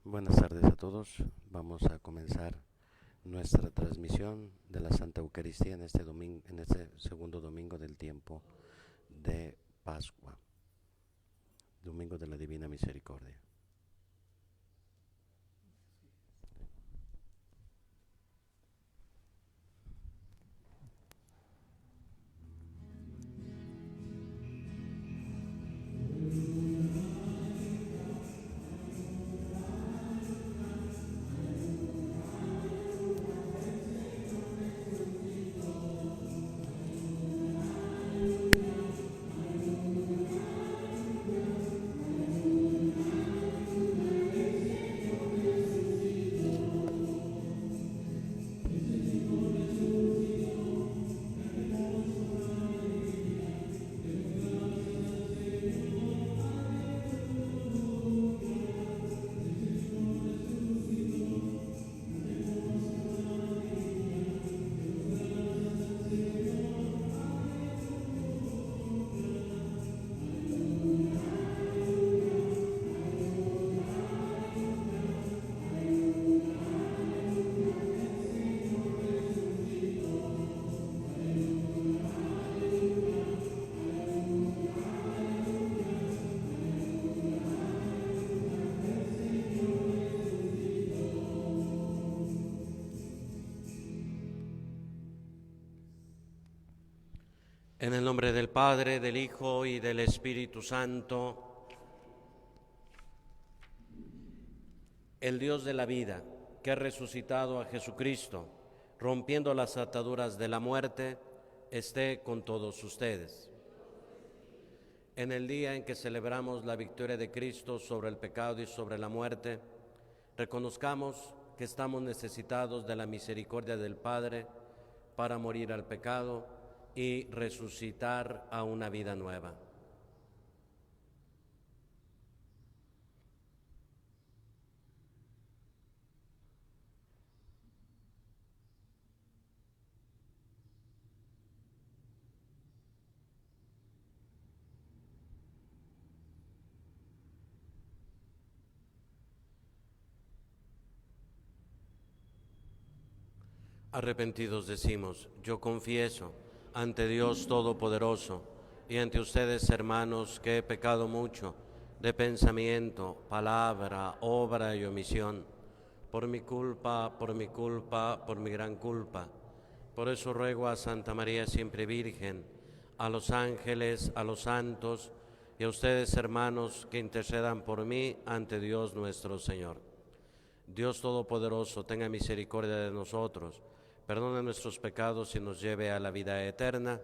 Buenas tardes a todos. Vamos a comenzar nuestra transmisión de la Santa Eucaristía en este domingo, en este segundo domingo del tiempo de Pascua, domingo de la Divina Misericordia. En el nombre del Padre, del Hijo y del Espíritu Santo, el Dios de la vida, que ha resucitado a Jesucristo, rompiendo las ataduras de la muerte, esté con todos ustedes. En el día en que celebramos la victoria de Cristo sobre el pecado y sobre la muerte, reconozcamos que estamos necesitados de la misericordia del Padre para morir al pecado y resucitar a una vida nueva. Arrepentidos decimos, yo confieso ante Dios Todopoderoso y ante ustedes, hermanos, que he pecado mucho de pensamiento, palabra, obra y omisión, por mi culpa, por mi gran culpa. Por eso ruego a Santa María siempre Virgen, a los ángeles, a los santos y a ustedes, hermanos, que intercedan por mí ante Dios nuestro Señor. Dios Todopoderoso, tenga misericordia de nosotros, perdone nuestros pecados y nos lleve a la vida eterna.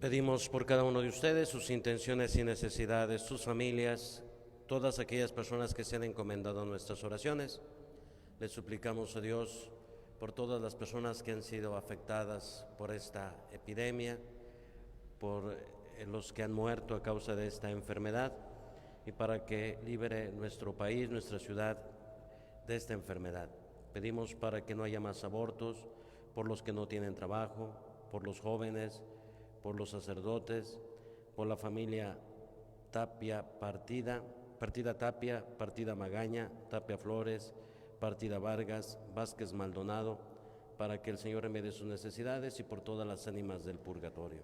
Pedimos por cada uno de ustedes sus intenciones y necesidades, sus familias, todas aquellas personas que se han encomendado a nuestras oraciones. Les suplicamos a Dios por todas las personas que han sido afectadas por esta epidemia, por los que han muerto a causa de esta enfermedad, y para que libere nuestro país, nuestra ciudad de esta enfermedad. Pedimos para que no haya más abortos, por los que no tienen trabajo, por los jóvenes, por los sacerdotes, por la familia Tapia Partida Tapia, Partida Magaña, Tapia Flores, Partida Vargas, Vázquez Maldonado, para que el Señor remedie sus necesidades, y por todas las ánimas del purgatorio.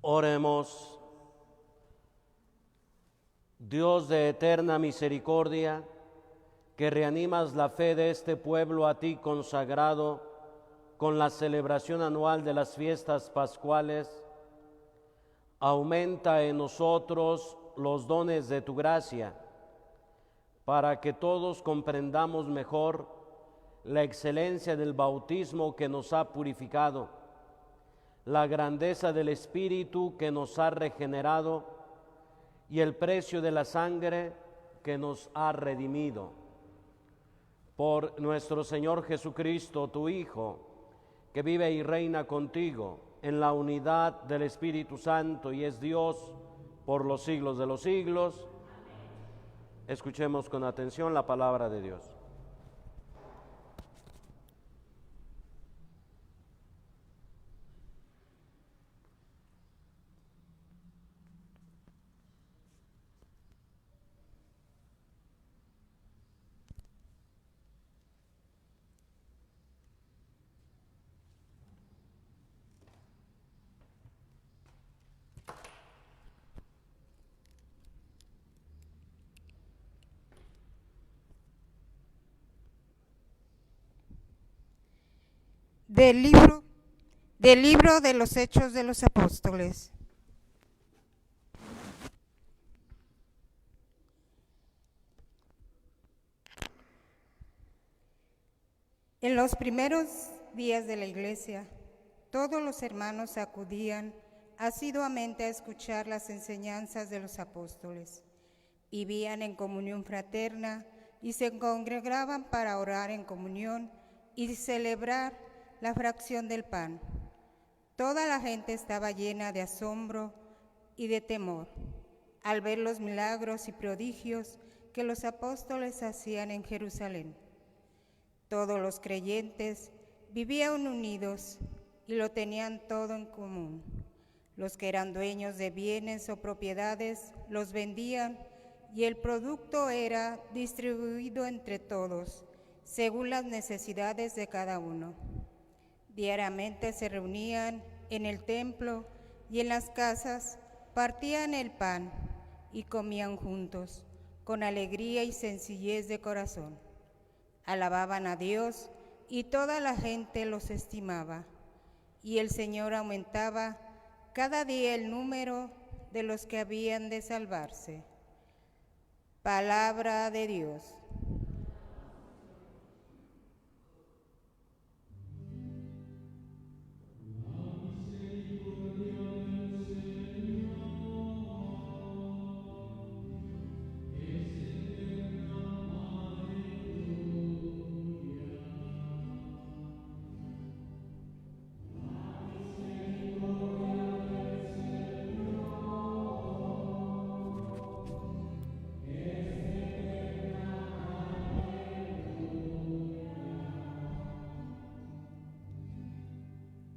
Oremos. Dios de eterna misericordia, que reanimas la fe de este pueblo a ti consagrado con la celebración anual de las fiestas pascuales, aumenta en nosotros los dones de tu gracia, para que todos comprendamos mejor la excelencia del bautismo que nos ha purificado, la grandeza del Espíritu que nos ha regenerado y el precio de la sangre que nos ha redimido. Por nuestro Señor Jesucristo, tu Hijo, que vive y reina contigo en la unidad del Espíritu Santo y es Dios por los siglos de los siglos. Escuchemos con atención la palabra de Dios. Del libro de los Hechos de los Apóstoles. En los primeros días de la Iglesia, todos los hermanos acudían asiduamente a escuchar las enseñanzas de los apóstoles, vivían en comunión fraterna y se congregaban para orar en comunión y celebrar la fracción del pan. Toda la gente estaba llena de asombro y de temor al ver los milagros y prodigios que los apóstoles hacían en Jerusalén. Todos los creyentes vivían unidos y lo tenían todo en común. Los que eran dueños de bienes o propiedades los vendían y el producto era distribuido entre todos, según las necesidades de cada uno. Diariamente se reunían en el templo y en las casas, partían el pan y comían juntos, con alegría y sencillez de corazón. Alababan a Dios y toda la gente los estimaba, y el Señor aumentaba cada día el número de los que habían de salvarse. Palabra de Dios.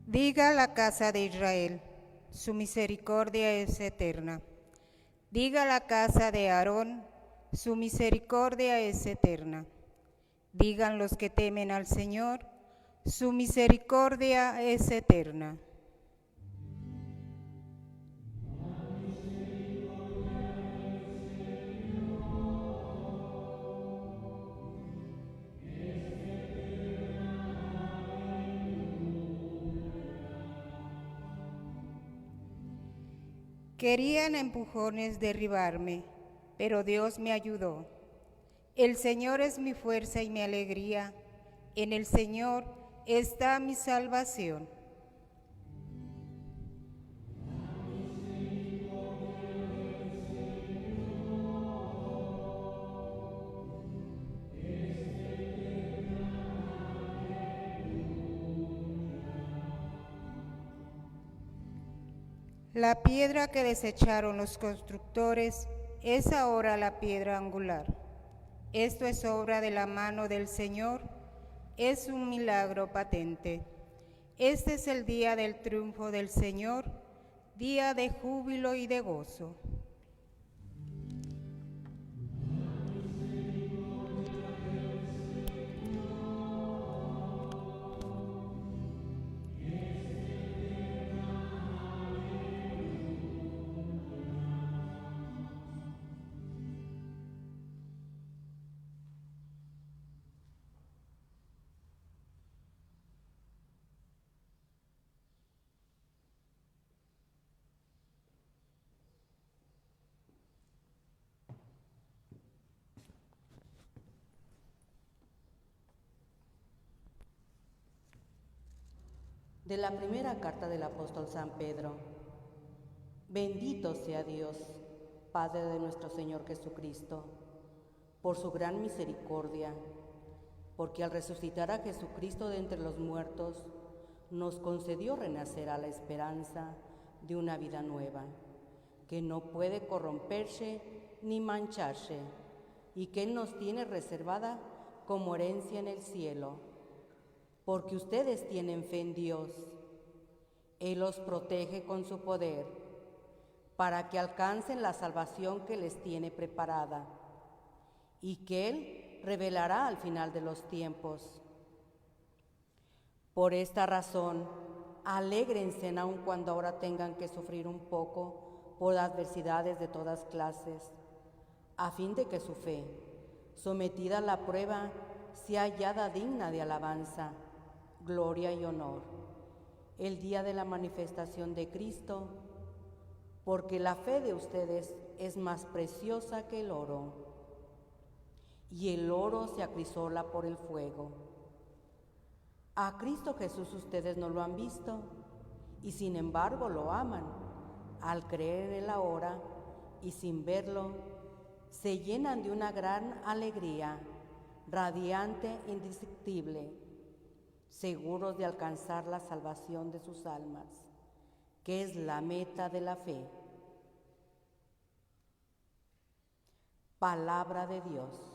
Diga la casa de Israel, su misericordia es eterna. Diga la casa de Aarón, su misericordia es eterna. Digan los que temen al Señor, su misericordia es eterna. Querían a empujones derribarme, pero Dios me ayudó. El Señor es mi fuerza y mi alegría. En el Señor está mi salvación. La piedra que desecharon los constructores es ahora la piedra angular. Esto es obra de la mano del Señor, es un milagro patente. Este es el día del triunfo del Señor, día de júbilo y de gozo. De la primera carta del apóstol San Pedro. Bendito sea Dios, Padre de nuestro Señor Jesucristo, por su gran misericordia, porque al resucitar a Jesucristo de entre los muertos, nos concedió renacer a la esperanza de una vida nueva, que no puede corromperse ni mancharse, y que Él nos tiene reservada como herencia en el cielo, porque ustedes tienen fe en Dios. Él los protege con su poder, para que alcancen la salvación que les tiene preparada, y que Él revelará al final de los tiempos. Por esta razón, alégrense aun cuando ahora tengan que sufrir un poco por adversidades de todas clases, a fin de que su fe, sometida a la prueba, sea hallada digna de alabanza, gloria y honor, el día de la manifestación de Cristo, porque la fe de ustedes es más preciosa que el oro, y el oro se acrisola por el fuego. A Cristo Jesús ustedes no lo han visto, y sin embargo lo aman, al creer en Él ahora, y sin verlo, se llenan de una gran alegría, radiante, indescriptible, seguros de alcanzar la salvación de sus almas, que es la meta de la fe. Palabra de Dios.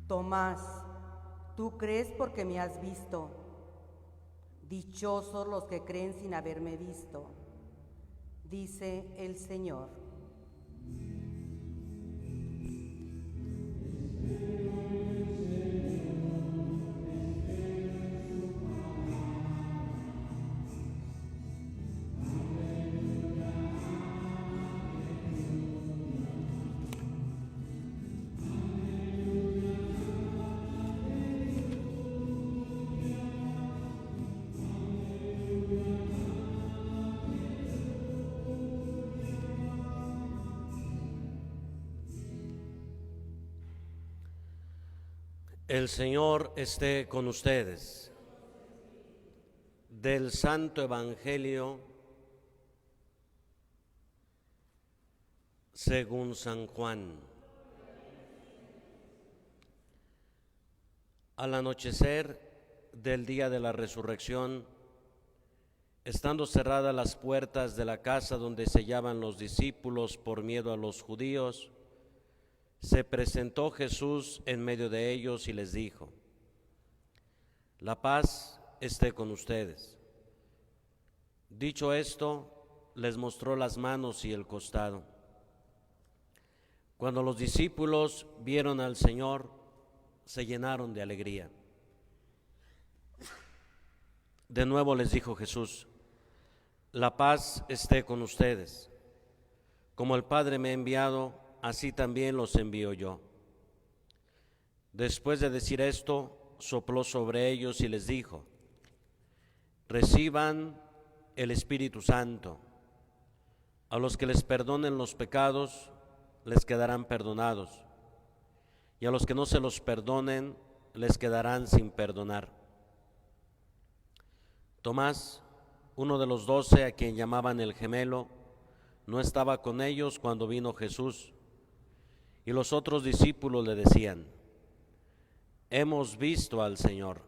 Tomás, tú crees porque me has visto. Dichosos los que creen sin haberme visto, dice el Señor. El Señor esté con ustedes. Del Santo Evangelio según San Juan. Al anochecer del día de la resurrección, estando cerradas las puertas de la casa donde se hallaban los discípulos por miedo a los judíos, se presentó Jesús en medio de ellos y les dijo: la paz esté con ustedes. Dicho esto, les mostró las manos y el costado. Cuando los discípulos vieron al Señor, se llenaron de alegría. De nuevo les dijo Jesús: la paz esté con ustedes. Como el Padre me ha enviado, así también los envío yo. Después de decir esto, sopló sobre ellos y les dijo: reciban el Espíritu Santo. A los que les perdonen los pecados, les quedarán perdonados, y a los que no se los perdonen, les quedarán sin perdonar. Tomás, uno de los 12, a quien llamaban el gemelo, no estaba con ellos cuando vino Jesús. Y los otros discípulos le decían: hemos visto al Señor.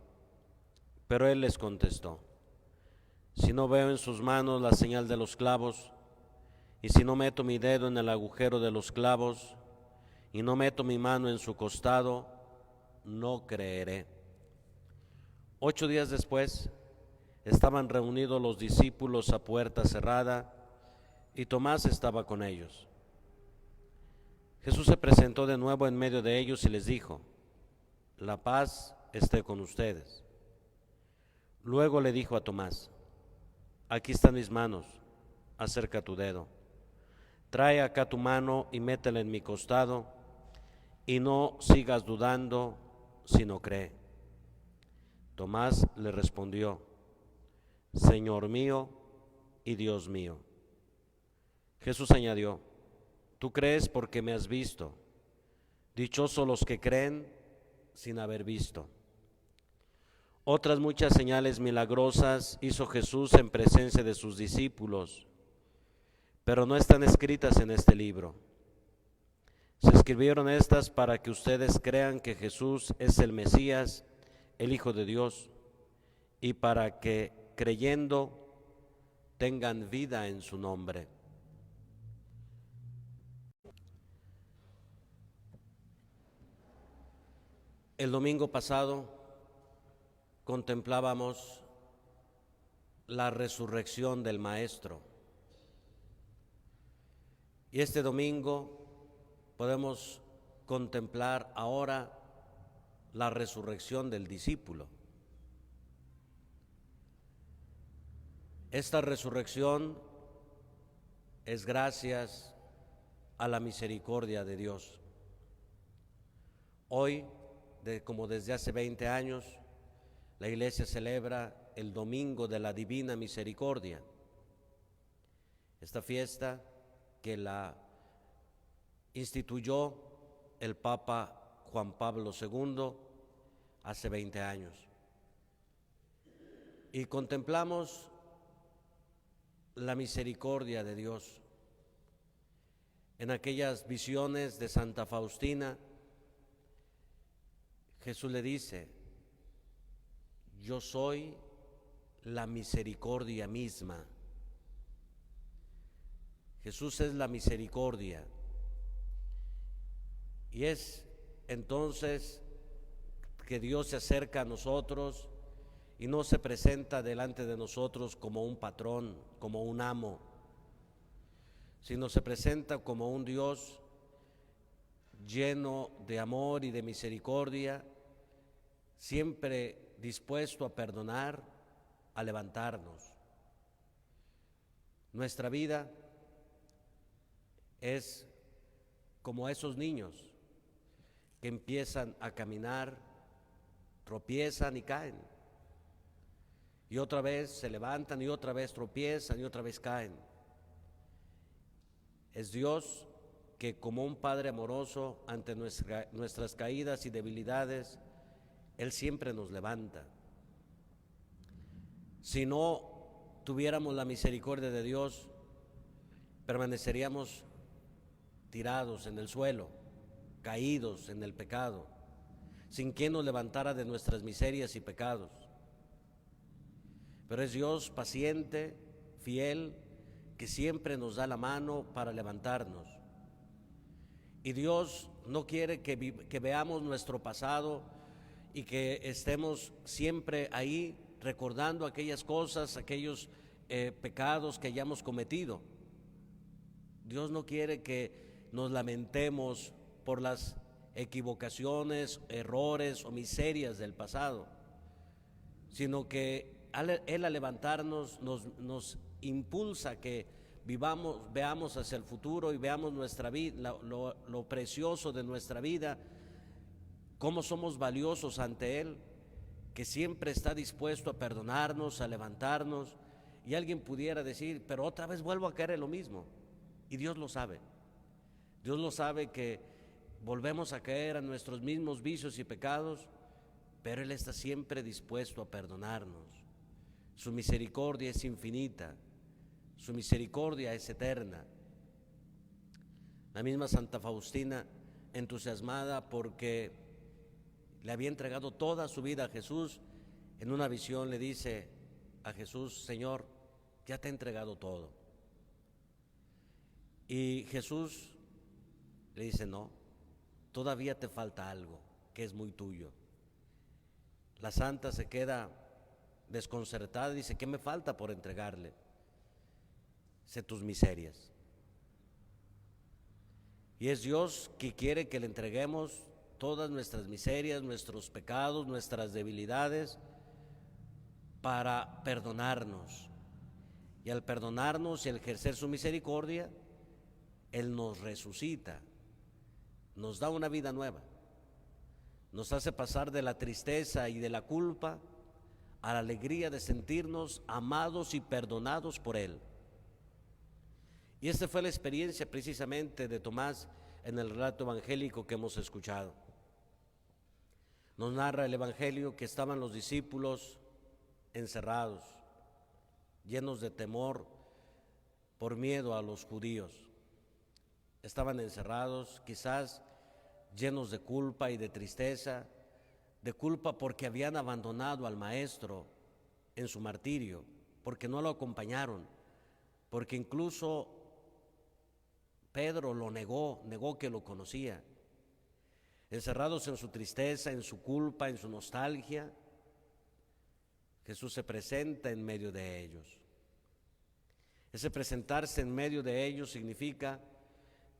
Pero él les contestó: si no veo en sus manos la señal de los clavos, y si no meto mi dedo en el agujero de los clavos, y no meto mi mano en su costado, no creeré. 8 días después, estaban reunidos los discípulos a puerta cerrada, y Tomás estaba con ellos. Jesús se presentó de nuevo en medio de ellos y les dijo: la paz esté con ustedes. Luego le dijo a Tomás: aquí están mis manos, acerca tu dedo. Trae acá tu mano y métela en mi costado, y no sigas dudando, sino cree. Tomás le respondió: Señor mío y Dios mío. Jesús añadió: tú crees porque me has visto. Dichosos los que creen sin haber visto. Otras muchas señales milagrosas hizo Jesús en presencia de sus discípulos, pero no están escritas en este libro. Se escribieron estas para que ustedes crean que Jesús es el Mesías, el Hijo de Dios, y para que, creyendo, tengan vida en su nombre. El domingo pasado contemplábamos la resurrección del Maestro. Y este domingo podemos contemplar ahora la resurrección del discípulo. Esta resurrección es gracias a la misericordia de Dios. Hoy, como desde hace 20 años, la Iglesia celebra el Domingo de la Divina Misericordia. Esta fiesta que la instituyó el Papa Juan Pablo II hace 20 años. Y contemplamos la misericordia de Dios. En aquellas visiones de Santa Faustina, Jesús le dice: yo soy la misericordia misma. Jesús es la misericordia. Y es entonces que Dios se acerca a nosotros y no se presenta delante de nosotros como un patrón, como un amo, sino se presenta como un Dios lleno de amor y de misericordia, siempre dispuesto a perdonar, a levantarnos. Nuestra vida es como esos niños que empiezan a caminar, tropiezan y caen, y otra vez se levantan y otra vez tropiezan y otra vez caen. Es Dios que, como un Padre amoroso ante nuestras caídas y debilidades, Él siempre nos levanta. Si no tuviéramos la misericordia de Dios, permaneceríamos tirados en el suelo, caídos en el pecado, sin quien nos levantara de nuestras miserias y pecados. Pero es Dios paciente, fiel, que siempre nos da la mano para levantarnos. Y Dios no quiere que veamos nuestro pasado y que estemos siempre ahí recordando aquellas cosas, aquellos pecados que hayamos cometido. Dios no quiere que nos lamentemos por las equivocaciones, errores o miserias del pasado, sino que Él al levantarnos nos impulsa a que veamos hacia el futuro y veamos nuestra vida, lo precioso de nuestra vida, cómo somos valiosos ante Él, que siempre está dispuesto a perdonarnos, a levantarnos. Y alguien pudiera decir: pero otra vez vuelvo a caer en lo mismo. Y Dios lo sabe. Dios lo sabe, que volvemos a caer a nuestros mismos vicios y pecados, pero Él está siempre dispuesto a perdonarnos. Su misericordia es infinita, su misericordia es eterna. La misma Santa Faustina, entusiasmada porque le había entregado toda su vida a Jesús, en una visión le dice a Jesús: Señor, ya te he entregado todo. Y Jesús le dice: no, todavía te falta algo que es muy tuyo. La santa se queda desconcertada y dice: ¿qué me falta por entregarle? Dice: tus miserias. Y es Dios que quiere que le entreguemos todas nuestras miserias, nuestros pecados, nuestras debilidades, para perdonarnos. Y al perdonarnos y al ejercer su misericordia, Él nos resucita, nos da una vida nueva, nos hace pasar de la tristeza y de la culpa a la alegría de sentirnos amados y perdonados por Él. Y esta fue la experiencia precisamente de Tomás en el relato evangélico que hemos escuchado. Nos narra el evangelio que estaban los discípulos encerrados, llenos de temor por miedo a los judíos. Estaban encerrados, quizás llenos de culpa y de tristeza, de culpa porque habían abandonado al Maestro en su martirio, porque no lo acompañaron, porque incluso Pedro lo negó que lo conocía. Encerrados en su tristeza, en su culpa, en su nostalgia, Jesús se presenta en medio de ellos. Ese presentarse en medio de ellos significa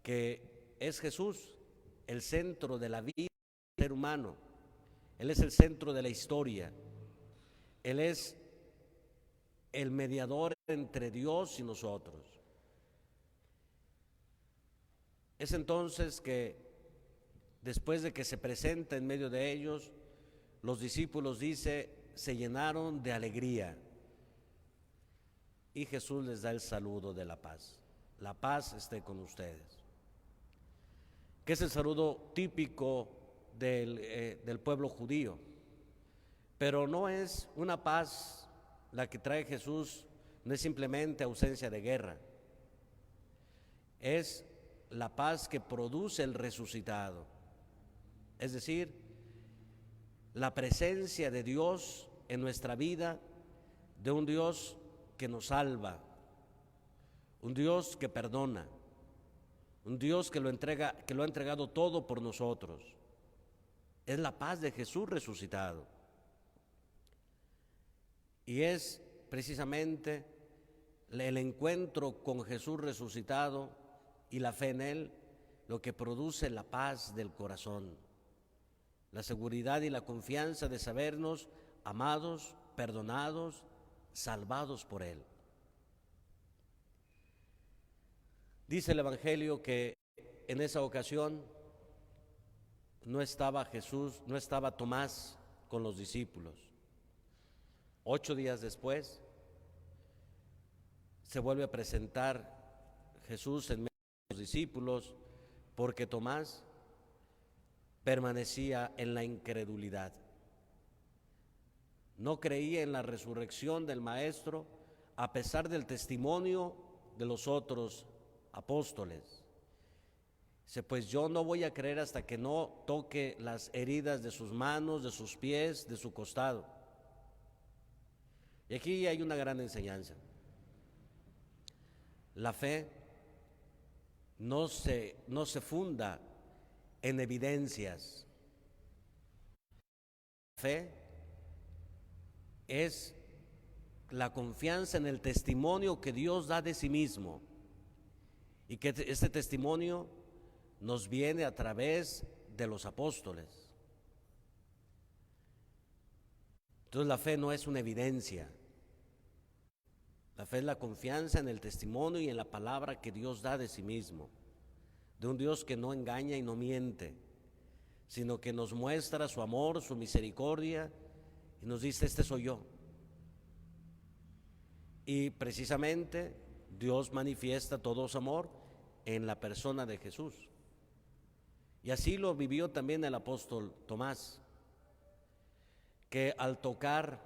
que es Jesús el centro de la vida del ser humano. Él es el centro de la historia. Él es el mediador entre Dios y nosotros. Es entonces que después de que se presenta en medio de ellos, los discípulos, dice, se llenaron de alegría. Y Jesús les da el saludo de la paz. La paz esté con ustedes. Que es el saludo típico del pueblo judío. Pero no es una paz la que trae Jesús, no es simplemente ausencia de guerra. Es la paz que produce el resucitado. Es decir, la presencia de Dios en nuestra vida, de un Dios que nos salva, un Dios que perdona, un Dios que lo ha entregado todo por nosotros. Es la paz de Jesús resucitado. Y es precisamente el encuentro con Jesús resucitado y la fe en Él lo que produce la paz del corazón, la seguridad y la confianza de sabernos amados, perdonados, salvados por Él. Dice el Evangelio que en esa ocasión no estaba Jesús, no estaba Tomás con los discípulos. 8 días después se vuelve a presentar Jesús en medio de los discípulos porque Tomás permanecía en la incredulidad. No creía en la resurrección del Maestro a pesar del testimonio de los otros apóstoles. Dice, pues yo no voy a creer hasta que no toque las heridas de sus manos, de sus pies, de su costado. Y aquí hay una gran enseñanza. La fe no se funda en evidencias. La fe es la confianza en el testimonio que Dios da de sí mismo y que este testimonio nos viene a través de los apóstoles. Entonces la fe no es una evidencia. La fe es la confianza en el testimonio y en la palabra que Dios da de sí mismo, de un Dios que no engaña y no miente, sino que nos muestra su amor, su misericordia y nos dice, este soy yo. Y precisamente Dios manifiesta todo su amor en la persona de Jesús. Y así lo vivió también el apóstol Tomás, que al tocar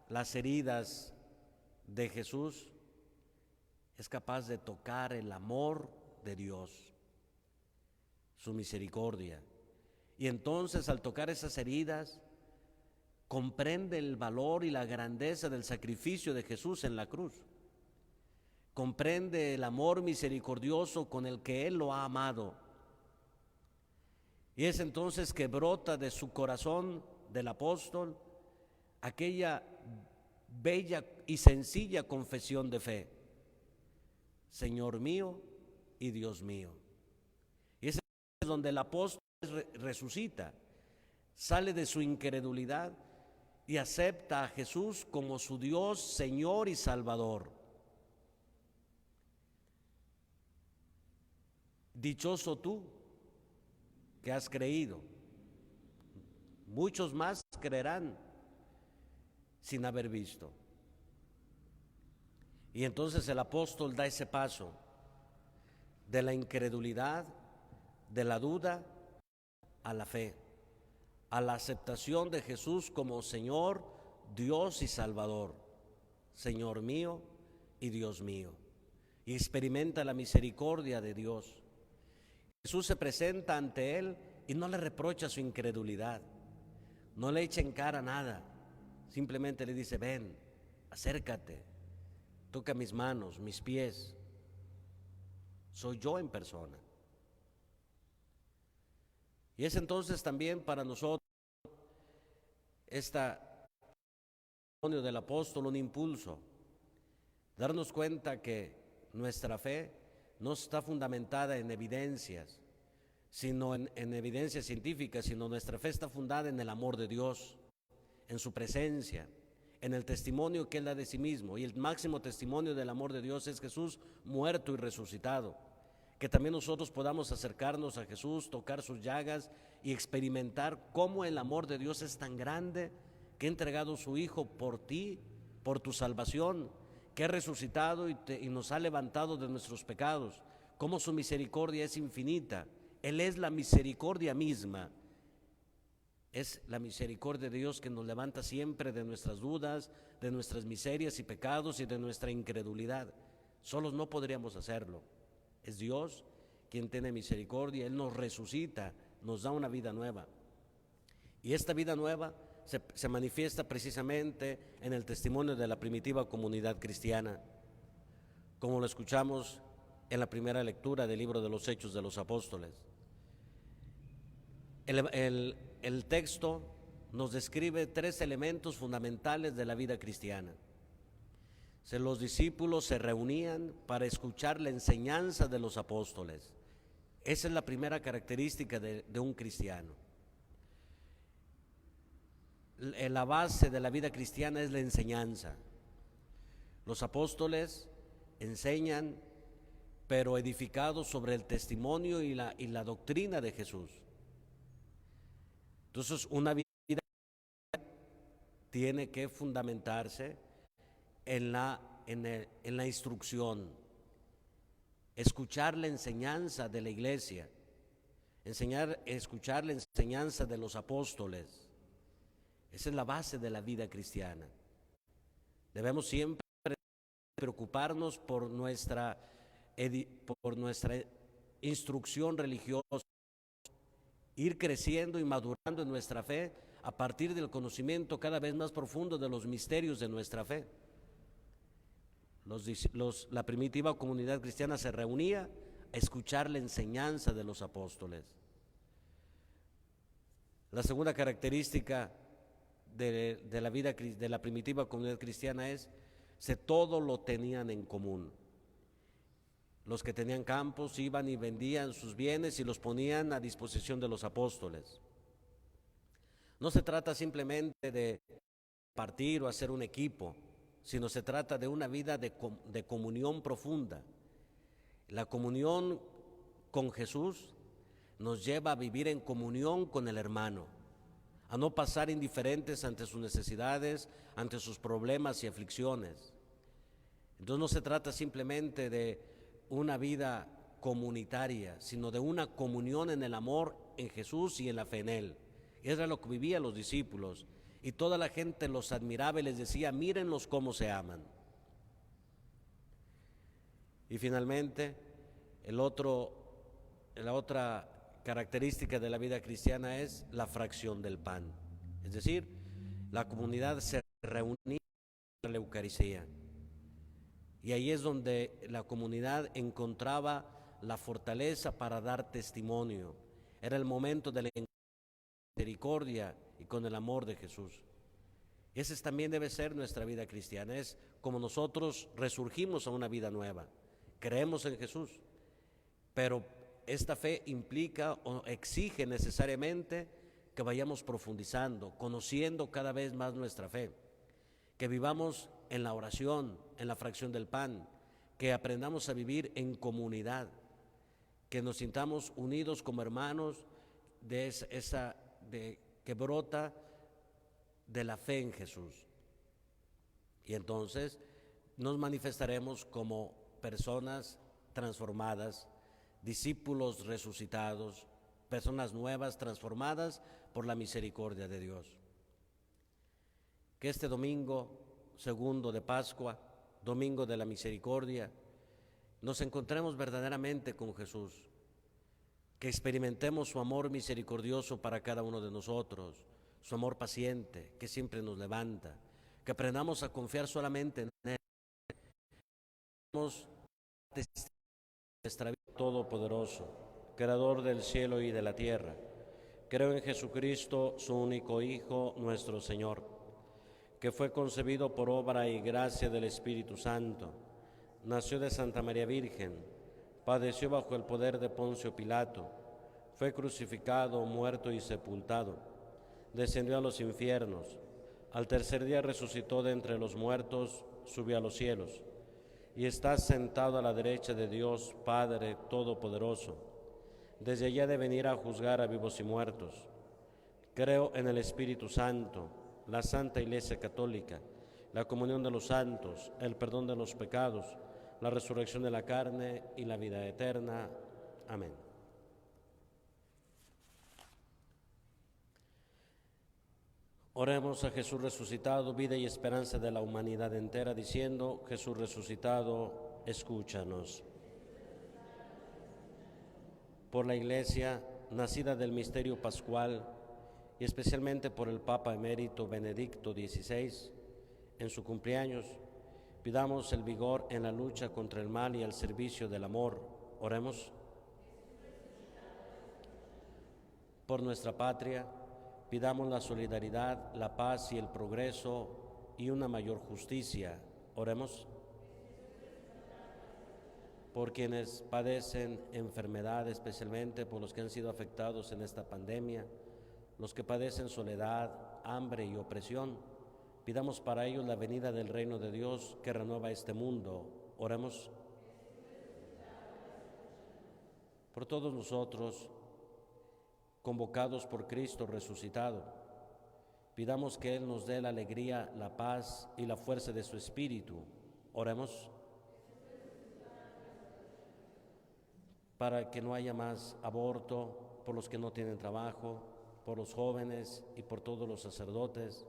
las heridas de Jesús es capaz de tocar el amor de Dios, su misericordia. Y entonces al tocar esas heridas comprende el valor y la grandeza del sacrificio de Jesús en la cruz. Comprende el amor misericordioso con el que Él lo ha amado. Y es entonces que brota de su corazón del apóstol aquella bella y sencilla confesión de fe: Señor mío y Dios mío. Y es donde el apóstol resucita, sale de su incredulidad y acepta a Jesús como su Dios, Señor y Salvador. Dichoso tú que has creído, muchos más creerán sin haber visto. Y entonces el apóstol da ese paso de la incredulidad, de la duda, a la fe, a la aceptación de Jesús como Señor, Dios y Salvador, Señor mío y Dios mío, y experimenta la misericordia de Dios. Jesús se presenta ante él y no le reprocha su incredulidad, no le echa en cara nada, simplemente le dice: ven, acércate, toca mis manos, mis pies, soy yo en persona. Y es entonces también para nosotros este testimonio del apóstol un impulso, darnos cuenta que nuestra fe no está fundamentada en evidencias, sino en evidencias científicas, sino nuestra fe está fundada en el amor de Dios, en su presencia, en el testimonio que Él da de sí mismo. Y el máximo testimonio del amor de Dios es Jesús muerto y resucitado. Que también nosotros podamos acercarnos a Jesús, tocar sus llagas y experimentar cómo el amor de Dios es tan grande, que ha entregado su Hijo por ti, por tu salvación, que ha resucitado y nos ha levantado de nuestros pecados, cómo su misericordia es infinita. Él es la misericordia misma. Es la misericordia de Dios que nos levanta siempre de nuestras dudas, de nuestras miserias y pecados y de nuestra incredulidad. Solos no podríamos hacerlo. Es Dios quien tiene misericordia, Él nos resucita, nos da una vida nueva. Y esta vida nueva se manifiesta precisamente en el testimonio de la primitiva comunidad cristiana, como lo escuchamos en la primera lectura del libro de los Hechos de los Apóstoles. El texto nos describe 3 elementos fundamentales de la vida cristiana. Los discípulos se reunían para escuchar la enseñanza de los apóstoles. Esa es la primera característica de un cristiano. La base de la vida cristiana es la enseñanza. Los apóstoles enseñan, pero edificados sobre el testimonio y la doctrina de Jesús. Entonces, una vida tiene que fundamentarse en la instrucción, escuchar la enseñanza de la iglesia, escuchar la enseñanza de los apóstoles. Esa es la base de la vida cristiana. Debemos siempre preocuparnos por nuestra instrucción religiosa, ir creciendo y madurando en nuestra fe a partir del conocimiento cada vez más profundo de los misterios de nuestra fe. La primitiva comunidad cristiana se reunía a escuchar la enseñanza de los apóstoles. La segunda característica de la vida de la primitiva comunidad cristiana es que todo lo tenían en común. Los que tenían campos iban y vendían sus bienes y los ponían a disposición de los apóstoles. No se trata simplemente de partir o hacer un equipo, sino se trata de una vida de comunión profunda. La comunión con Jesús nos lleva a vivir en comunión con el hermano, a no pasar indiferentes ante sus necesidades, ante sus problemas y aflicciones. Entonces no se trata simplemente de una vida comunitaria, sino de una comunión en el amor en Jesús y en la fe en Él. Eso era lo que vivían los discípulos. Y toda la gente los admiraba y les decía: mírenlos cómo se aman. Y finalmente, la otra característica de la vida cristiana es la fracción del pan. Es decir, la comunidad se reunía en la Eucaristía. Y ahí es donde la comunidad encontraba la fortaleza para dar testimonio. Era el momento de la misericordia y con el amor de Jesús. Ese también debe ser nuestra vida cristiana. Es como nosotros resurgimos a una vida nueva. Creemos en Jesús, pero esta fe implica o exige necesariamente que vayamos profundizando, conociendo cada vez más nuestra fe, que vivamos en la oración, en la fracción del pan, que aprendamos a vivir en comunidad, que nos sintamos unidos como hermanos que brota de la fe en Jesús. Y entonces nos manifestaremos como personas transformadas, discípulos resucitados, personas nuevas transformadas por la misericordia de Dios. Que este domingo segundo de Pascua, domingo de la misericordia, nos encontremos verdaderamente con Jesús, que experimentemos su amor misericordioso para cada uno de nosotros, su amor paciente que siempre nos levanta, que aprendamos a confiar solamente en Él, nuestra vida todopoderoso, creador del cielo y de la tierra. Creo en Jesucristo, su único Hijo, nuestro Señor, que fue concebido por obra y gracia del Espíritu Santo, nació de Santa María Virgen, padeció bajo el poder de Poncio Pilato, fue crucificado, muerto y sepultado, descendió a los infiernos, al tercer día resucitó de entre los muertos, subió a los cielos, y está sentado a la derecha de Dios Padre Todopoderoso. Desde allá de venir a juzgar a vivos y muertos. Creo en el Espíritu Santo, la Santa Iglesia Católica, la comunión de los santos, el perdón de los pecados, la resurrección de la carne y la vida eterna. Amén. Oremos a Jesús resucitado, vida y esperanza de la humanidad entera, diciendo: Jesús resucitado, escúchanos. Por la Iglesia, nacida del misterio pascual, y especialmente por el Papa emérito Benedicto XVI, en su cumpleaños, pidamos el vigor en la lucha contra el mal y al servicio del amor. Oremos. Por nuestra patria, pidamos la solidaridad, la paz y el progreso y una mayor justicia. Oremos. Por quienes padecen enfermedad, especialmente por los que han sido afectados en esta pandemia, los que padecen soledad, hambre y opresión, pidamos para ellos la venida del reino de Dios que renueva este mundo. Oremos. Por todos nosotros, convocados por Cristo resucitado, pidamos que Él nos dé la alegría, la paz y la fuerza de su Espíritu. Oremos. Para que no haya más aborto, por los que no tienen trabajo, por los jóvenes y por todos los sacerdotes,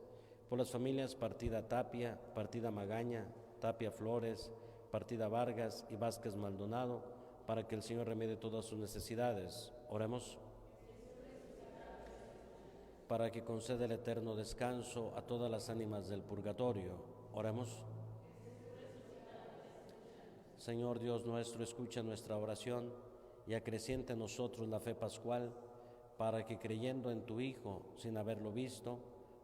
por las familias Partida Tapia, Partida Magaña, Tapia Flores, Partida Vargas y Vázquez Maldonado, para que el Señor remedie todas sus necesidades. Oremos. Para que conceda el eterno descanso a todas las ánimas del purgatorio. Oremos. Señor Dios nuestro, escucha nuestra oración y acreciente en nosotros la fe pascual, para que creyendo en tu Hijo, sin haberlo visto,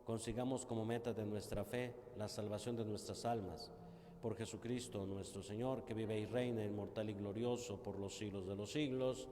consigamos como meta de nuestra fe la salvación de nuestras almas. Por Jesucristo nuestro Señor, que vive y reina inmortal y glorioso por los siglos de los siglos.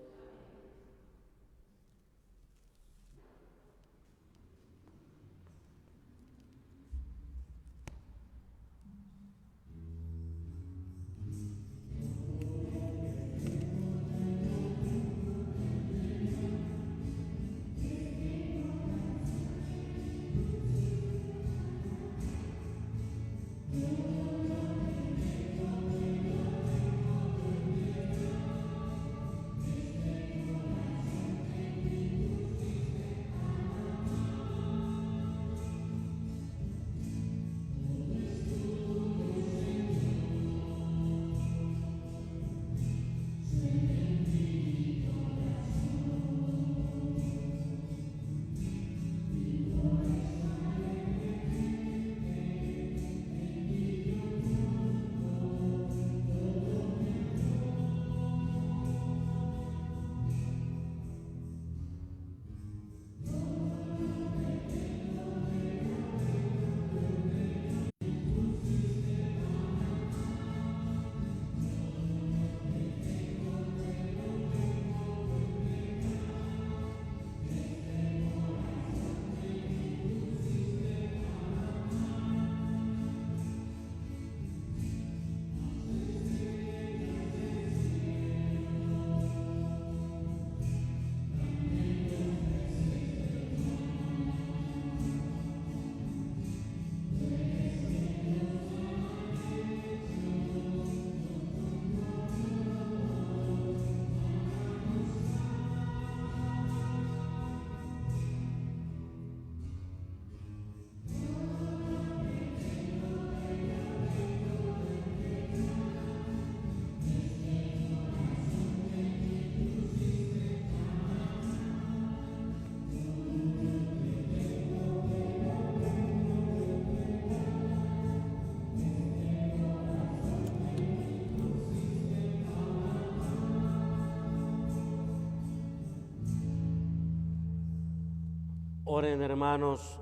Oren, hermanos,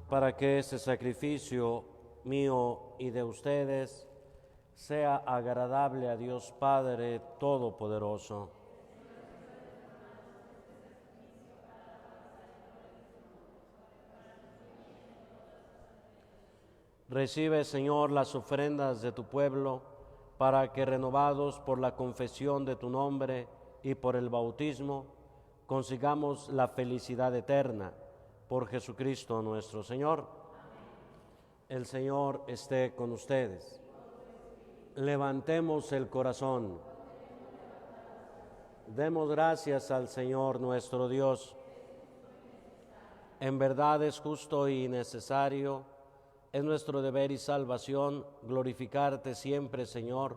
para que este sacrificio mío y de ustedes sea agradable a Dios Padre Todopoderoso. Recibe, Señor, las ofrendas de tu pueblo, para que, renovados por la confesión de tu nombre y por el bautismo, consigamos la felicidad eterna. Por Jesucristo nuestro Señor. Amén. El Señor esté con ustedes. Levantemos el corazón. Demos gracias al Señor nuestro Dios. En verdad es justo y necesario, es nuestro deber y salvación glorificarte siempre, Señor,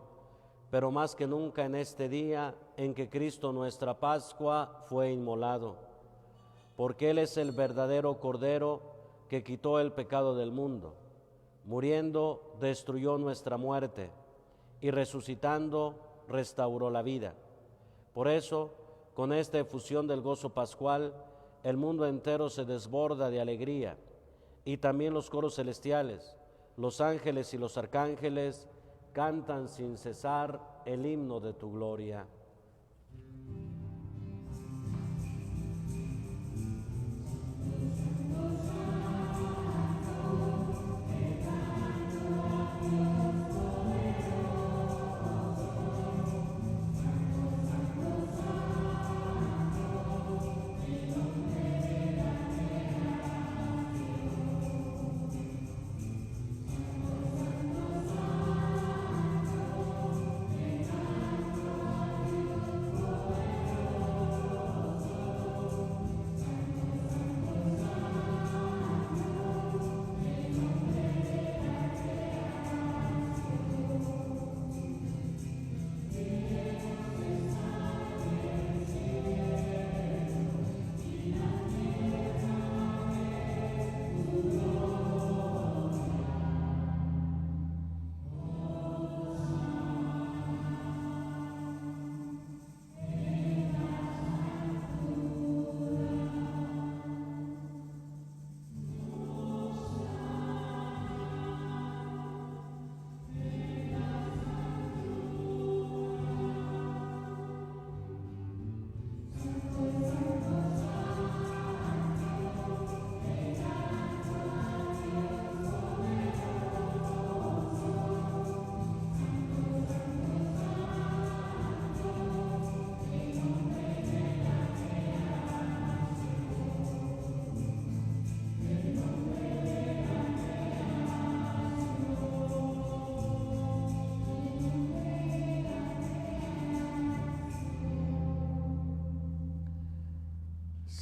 pero más que nunca en este día en que Cristo nuestra Pascua fue inmolado, porque Él es el verdadero Cordero que quitó el pecado del mundo. Muriendo, destruyó nuestra muerte, y resucitando, restauró la vida. Por eso, con esta efusión del gozo pascual, el mundo entero se desborda de alegría, y también los coros celestiales, los ángeles y los arcángeles cantan sin cesar el himno de tu gloria.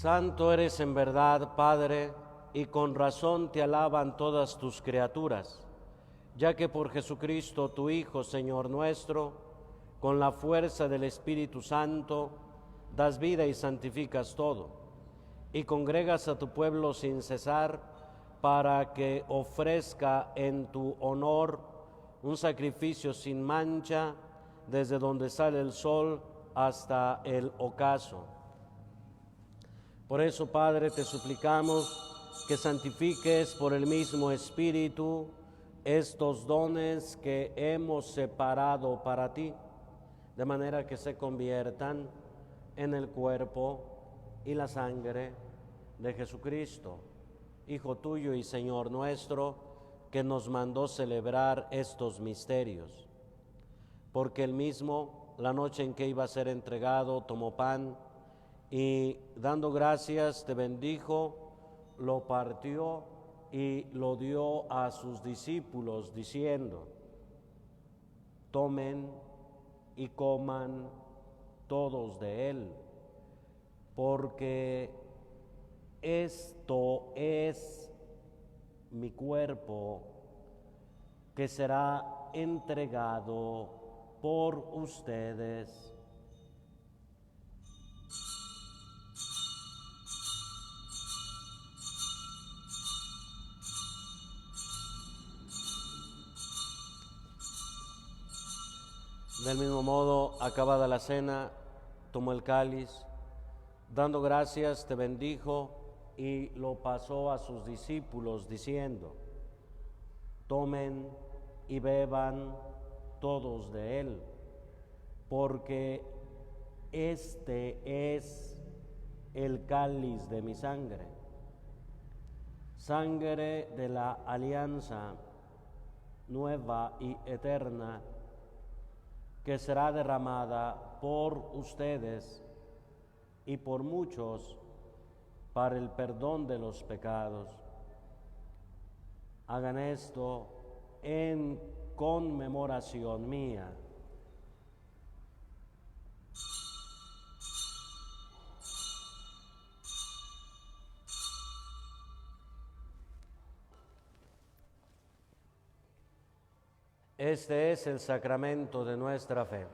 Santo eres en verdad, Padre, y con razón te alaban todas tus criaturas, ya que por Jesucristo, tu Hijo, Señor nuestro, con la fuerza del Espíritu Santo, das vida y santificas todo, y congregas a tu pueblo sin cesar, para que ofrezca en tu honor un sacrificio sin mancha, desde donde sale el sol hasta el ocaso. Por eso, Padre, te suplicamos que santifiques por el mismo Espíritu estos dones que hemos separado para ti, de manera que se conviertan en el cuerpo y la sangre de Jesucristo, Hijo tuyo y Señor nuestro, que nos mandó celebrar estos misterios. Porque él mismo, la noche en que iba a ser entregado, tomó pan y, dando gracias, te bendijo, lo partió y lo dio a sus discípulos, diciendo: tomen y coman todos de él, porque esto es mi cuerpo, que será entregado por ustedes. Del mismo modo, acabada la cena, tomó el cáliz, dando gracias, te bendijo, y lo pasó a sus discípulos diciendo: tomen y beban todos de él, porque este es el cáliz de mi sangre, sangre de la alianza nueva y eterna, que será derramada por ustedes y por muchos para el perdón de los pecados. Hagan esto en conmemoración mía. Este es el sacramento de nuestra fe.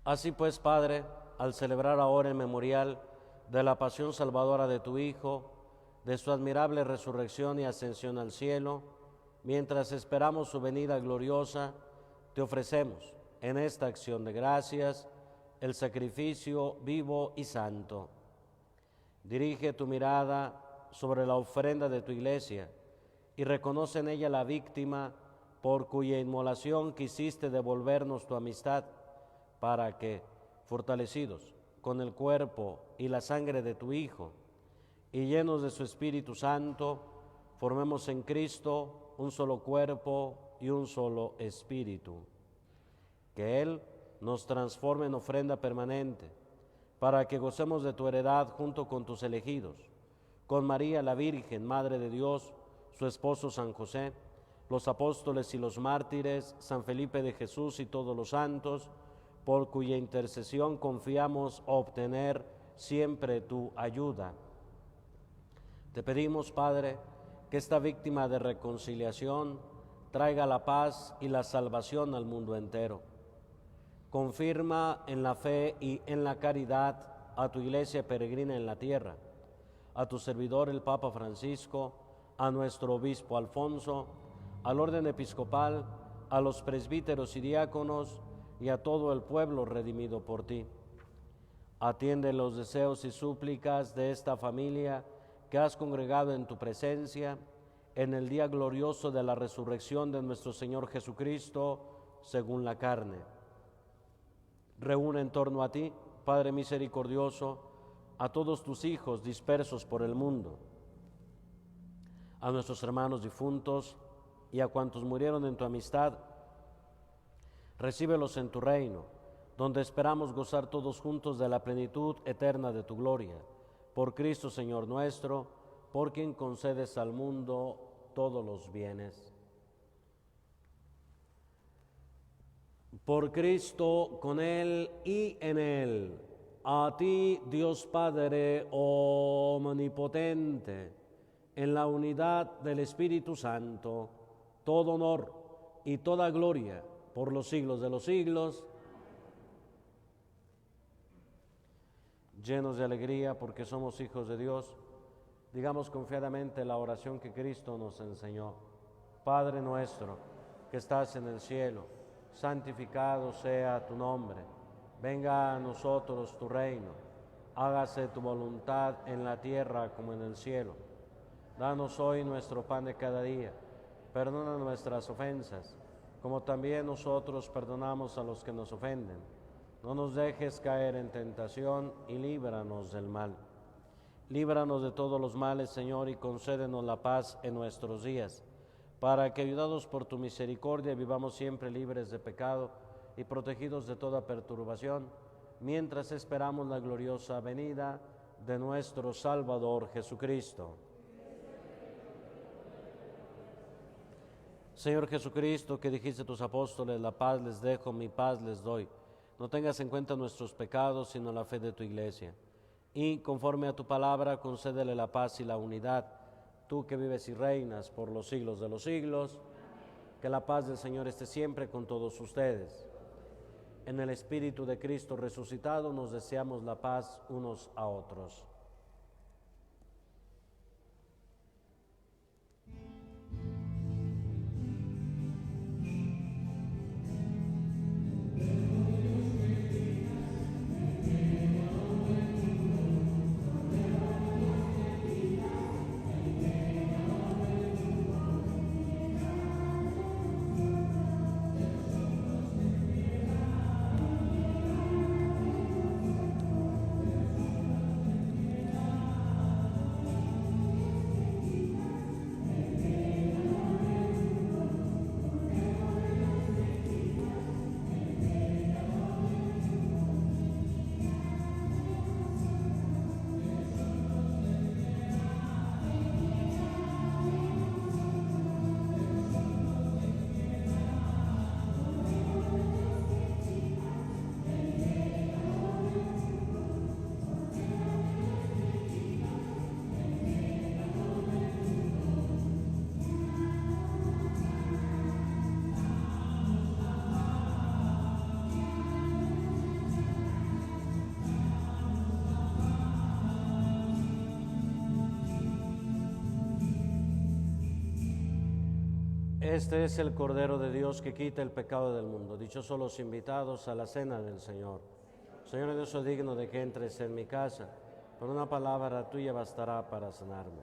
Así pues, Padre, al celebrar ahora el memorial de la pasión salvadora de tu Hijo, de su admirable resurrección y ascensión al cielo, mientras esperamos su venida gloriosa, te ofrecemos en esta acción de gracias el sacrificio vivo y santo. Dirige tu mirada sobre la ofrenda de tu iglesia y reconoce en ella la víctima por cuya inmolación quisiste devolvernos tu amistad, para que, fortalecidos con el cuerpo y la sangre de tu Hijo y llenos de su Espíritu Santo, formemos en Cristo un solo cuerpo y un solo espíritu. Que Él nos transforme en ofrenda permanente, para que gocemos de tu heredad junto con tus elegidos, con María la Virgen, Madre de Dios, su esposo San José, los apóstoles y los mártires, San Felipe de Jesús y todos los santos, por cuya intercesión confiamos obtener siempre tu ayuda. Te pedimos, Padre, que esta víctima de reconciliación traiga la paz y la salvación al mundo entero. Confirma en la fe y en la caridad a tu iglesia peregrina en la tierra, a tu servidor el Papa Francisco, a nuestro obispo Alfonso, al orden episcopal, a los presbíteros y diáconos y a todo el pueblo redimido por ti. Atiende los deseos y súplicas de esta familia que has congregado en tu presencia en el día glorioso de la resurrección de nuestro Señor Jesucristo según la carne. Reúne en torno a ti, Padre misericordioso, a todos tus hijos dispersos por el mundo, a nuestros hermanos difuntos y a cuantos murieron en tu amistad. Recíbelos en tu reino, donde esperamos gozar todos juntos de la plenitud eterna de tu gloria. Por Cristo Señor nuestro, por quien concedes al mundo todos los bienes. Por Cristo, con Él y en Él, a ti, Dios Padre omnipotente, en la unidad del Espíritu Santo, todo honor y toda gloria por los siglos de los siglos. Llenos de alegría porque somos hijos de Dios, digamos confiadamente la oración que Cristo nos enseñó. Padre nuestro, que estás en el cielo, santificado sea tu nombre. Venga a nosotros tu reino. Hágase tu voluntad en la tierra como en el cielo. Danos hoy nuestro pan de cada día. Perdona nuestras ofensas, como también nosotros perdonamos a los que nos ofenden. No nos dejes caer en tentación y líbranos del mal. Líbranos de todos los males, Señor, y concédenos la paz en nuestros días, para que, ayudados por tu misericordia, vivamos siempre libres de pecado y protegidos de toda perturbación, mientras esperamos la gloriosa venida de nuestro Salvador Jesucristo. Señor Jesucristo, que dijiste a tus apóstoles: la paz les dejo, mi paz les doy. No tengas en cuenta nuestros pecados, sino la fe de tu iglesia. Y conforme a tu palabra, concédele la paz y la unidad, tú que vives y reinas por los siglos de los siglos. Que la paz del Señor esté siempre con todos ustedes. En el Espíritu de Cristo resucitado nos deseamos la paz unos a otros. Este es el Cordero de Dios que quita el pecado del mundo. Dichosos los invitados a la cena del Señor. Señor, yo soy digno de que entres en mi casa, por una palabra tuya bastará para sanarme.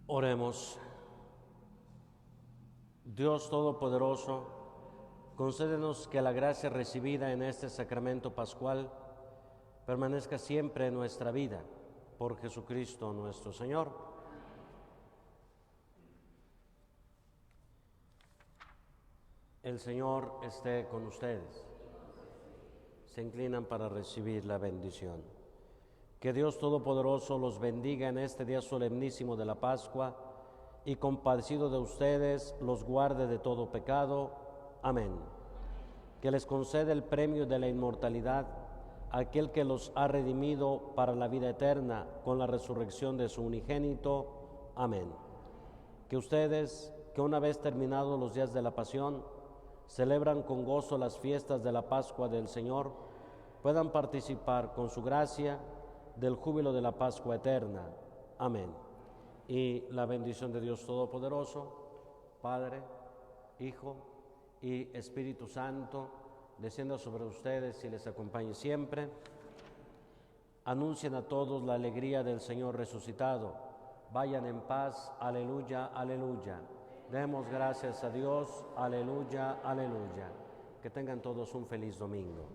Oremos. Dios Todopoderoso, concédenos que la gracia recibida en este sacramento pascual permanezca siempre en nuestra vida, por Jesucristo nuestro Señor. El Señor esté con ustedes. Se inclinan para recibir la bendición. Que Dios Todopoderoso los bendiga en este día solemnísimo de la Pascua y compadecido de ustedes los guarde de todo pecado. Amén. Que les conceda el premio de la inmortalidad aquel que los ha redimido para la vida eterna con la resurrección de su unigénito. Amén. Que ustedes, que una vez terminados los días de la pasión, celebran con gozo las fiestas de la Pascua del Señor, puedan participar con su gracia del júbilo de la Pascua eterna. Amén. Y la bendición de Dios Todopoderoso, Padre, Hijo y Espíritu Santo, descienda sobre ustedes y les acompañe siempre. Anuncien a todos la alegría del Señor resucitado. Vayan en paz. Aleluya, aleluya. Demos gracias a Dios. Aleluya, aleluya. Que tengan todos un feliz domingo.